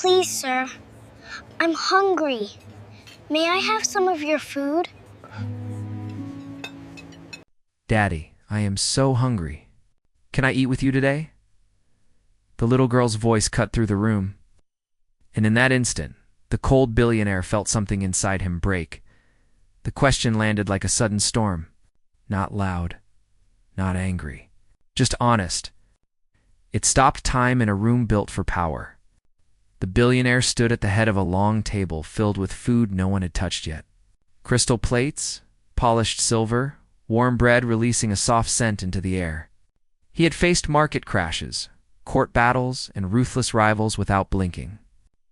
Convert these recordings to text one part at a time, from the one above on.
Please, sir. I'm hungry. May I have some of your food? Daddy, I am so hungry. Can I eat with you today? The little girl's voice cut through the room, and in that instant, the cold billionaire felt something inside him break. The question landed like a sudden storm. Not loud, not angry, just honest. It stopped time in a room built for power. The billionaire stood at the head of a long table filled with food no one had touched yet. Crystal plates, polished silver, warm bread releasing a soft scent into the air. He had faced market crashes, court battles, and ruthless rivals without blinking.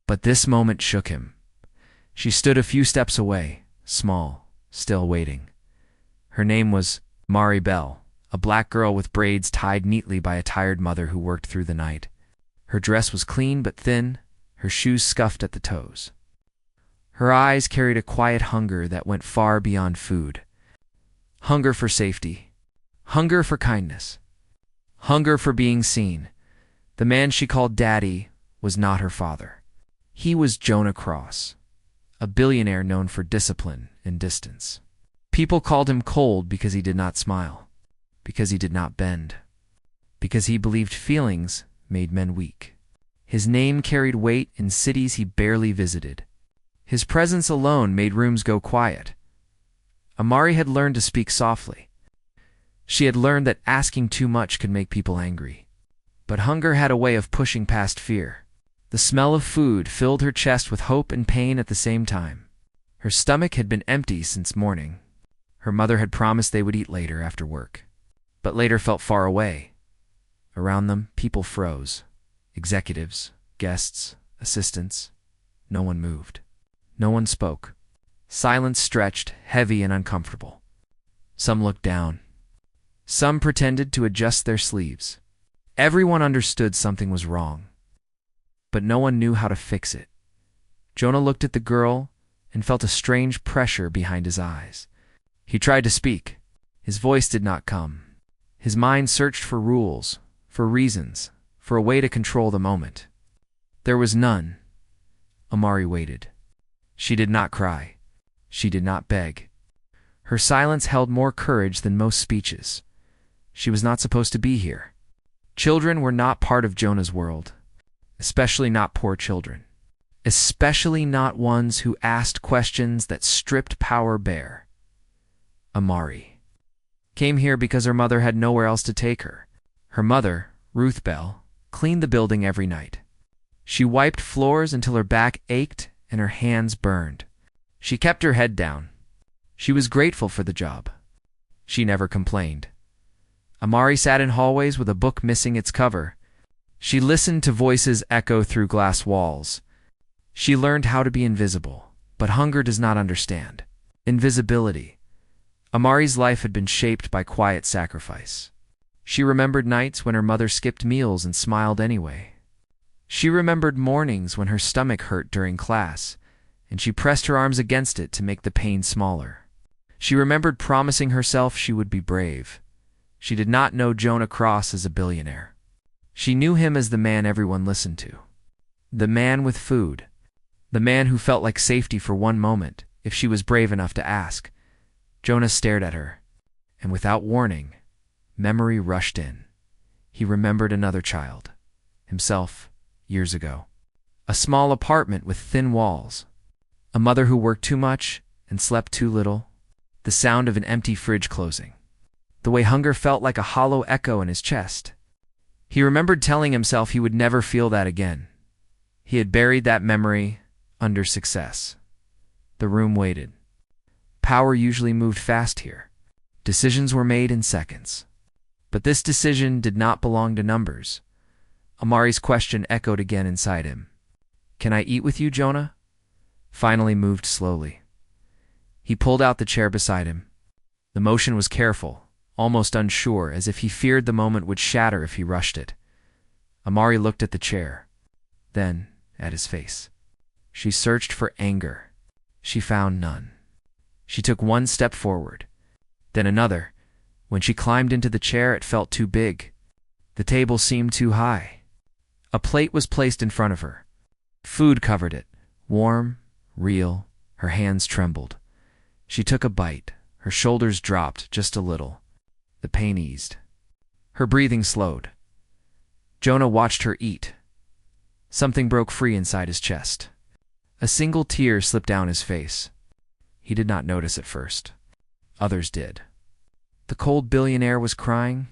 But this moment shook him. She stood a few steps away, small, still waiting. Her name was Mari Bell, a black girl with braids tied neatly by a tired mother who worked through the night. Her dress was clean but thin, her shoes scuffed at the toes. Her eyes carried a quiet hunger that went far beyond food. Hunger for safety, hunger for kindness, hunger for being seen. The man she called Daddy was not her father. He was Jonah Cross, a billionaire known for discipline and distance. People called him cold because he did not smile, because he did not bend, because he believed feelings made men weak. His name carried weight in cities he barely visited. His presence alone made rooms go quiet. Amari had learned to speak softly. She had learned that asking too much could make people angry. But hunger had a way of pushing past fear. The smell of food filled her chest with hope and pain at the same time. Her stomach had been empty since morning. Her mother had promised they would eat later after work. But later felt far away. Around them, people froze. Executives, guests, assistants. No one moved. No one spoke. Silence stretched, heavy and uncomfortable. Some looked down. Some pretended to adjust their sleeves. Everyone understood something was wrong, but no one knew how to fix it. Jonah looked at the girl and felt a strange pressure behind his eyes. He tried to speak. His voice did not come. His mind searched for rules, for reasons, for a way to control the moment. There was none. Amari waited. She did not cry. She did not beg. Her silence held more courage than most speeches. She was not supposed to be here. Children were not part of Jonah's world, especially not poor children, especially not ones who asked questions that stripped power bare. Amari came here because her mother had nowhere else to take her. Her mother, Ruth Bell, cleaned the building every night. She wiped floors until her back ached and her hands burned. She kept her head down. She was grateful for the job. She never complained. Amari sat in hallways with a book missing its cover. She listened to voices echo through glass walls. She learned how to be invisible, but hunger does not understand invisibility. Amari's life had been shaped by quiet sacrifice. She remembered nights when her mother skipped meals and smiled anyway. She remembered mornings when her stomach hurt during class, and she pressed her arms against it to make the pain smaller. She remembered promising herself she would be brave. She did not know Jonah Cross as a billionaire. She knew him as the man everyone listened to. The man with food. The man who felt like safety for one moment, if she was brave enough to ask. Jonah stared at her, and without warning, memory rushed in. He remembered another child, himself, years ago. A small apartment with thin walls. A mother who worked too much and slept too little. The sound of an empty fridge closing. The way hunger felt like a hollow echo in his chest. He remembered telling himself he would never feel that again. He had buried that memory under success. The room waited. Power usually moved fast here. Decisions were made in seconds. But this decision did not belong to numbers. Amari's question echoed again inside him. "Can I eat with you, Jonah?" Finally moved slowly. He pulled out the chair beside him. The motion was careful, almost unsure, as if he feared the moment would shatter if he rushed it. Amari looked at the chair, then at his face. She searched for anger. She found none. She took one step forward, then another. When she climbed into the chair, it felt too big. The table seemed too high. A plate was placed in front of her. Food covered it, warm, real. Her hands trembled. She took a bite. Her shoulders dropped just a little. The pain eased. Her breathing slowed. Jonah watched her eat. Something broke free inside his chest. A single tear slipped down his face. He did not notice at first. Others did. The cold billionaire was crying.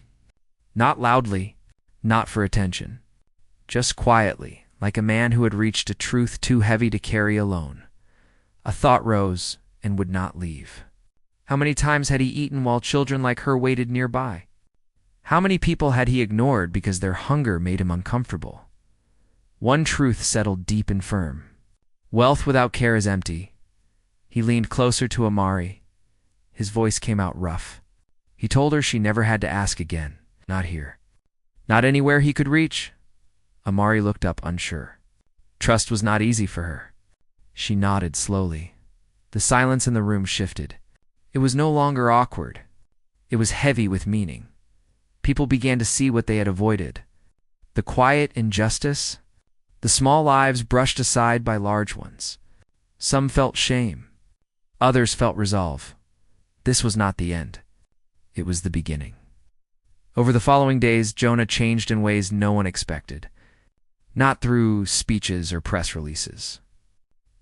Not loudly, not for attention. Just quietly, like a man who had reached a truth too heavy to carry alone. A thought rose and would not leave. How many times had he eaten while children like her waited nearby? How many people had he ignored because their hunger made him uncomfortable? One truth settled deep and firm. Wealth without care is empty. He leaned closer to Amari. His voice came out rough. He told her she never had to ask again. Not here. Not anywhere he could reach. Amari looked up unsure. Trust was not easy for her. She nodded slowly. The silence in the room shifted. It was no longer awkward. It was heavy with meaning. People began to see what they had avoided. The quiet injustice, the small lives brushed aside by large ones. Some felt shame. Others felt resolve. This was not the end. It was the beginning. Over the following days, Jonah changed in ways no one expected. Not through speeches or press releases.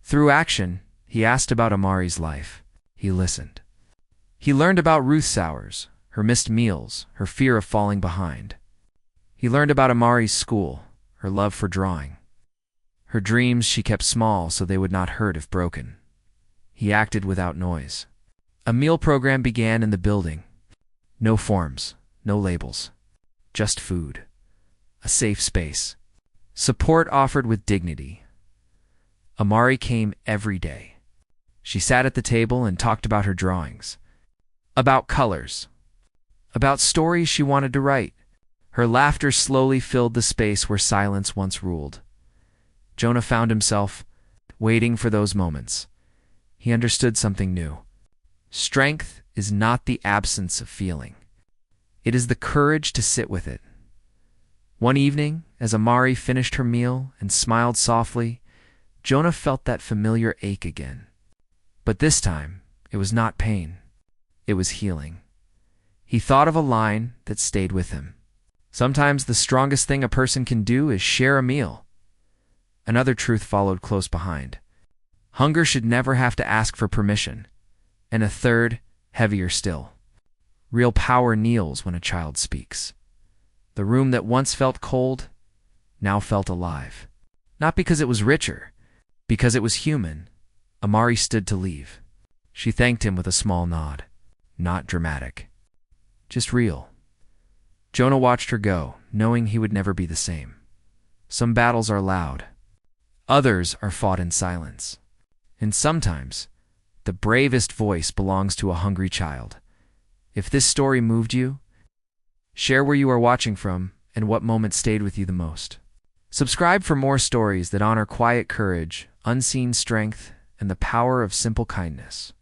Through action, he asked about Amari's life. He listened. He learned about Ruth's hours, her missed meals, her fear of falling behind. He learned about Amari's school, her love for drawing. Her dreams she kept small so they would not hurt if broken. He acted without noise. A meal program began in the building. No forms, no labels. Just food. A safe space. Support offered with dignity. Amari came every day. She sat at the table and talked about her drawings. About colors. About stories she wanted to write. Her laughter slowly filled the space where silence once ruled. Jonah found himself waiting for those moments. He understood something new. Strength is not the absence of feeling. It is the courage to sit with it. One evening, as Amari finished her meal and smiled softly, Jonah felt that familiar ache again. But this time, it was not pain. It was healing. He thought of a line that stayed with him. Sometimes the strongest thing a person can do is share a meal. Another truth followed close behind. Hunger should never have to ask for permission. And a third, heavier still. Real power kneels when a child speaks. The room that once felt cold, now felt alive. Not because it was richer, because it was human. Amari stood to leave. She thanked him with a small nod. Not dramatic. Just real. Jonah watched her go, knowing he would never be the same. Some battles are loud. Others are fought in silence. And sometimes, the bravest voice belongs to a hungry child. If this story moved you, share where you are watching from and what moment stayed with you the most. Subscribe for more stories that honor quiet courage, unseen strength, and the power of simple kindness.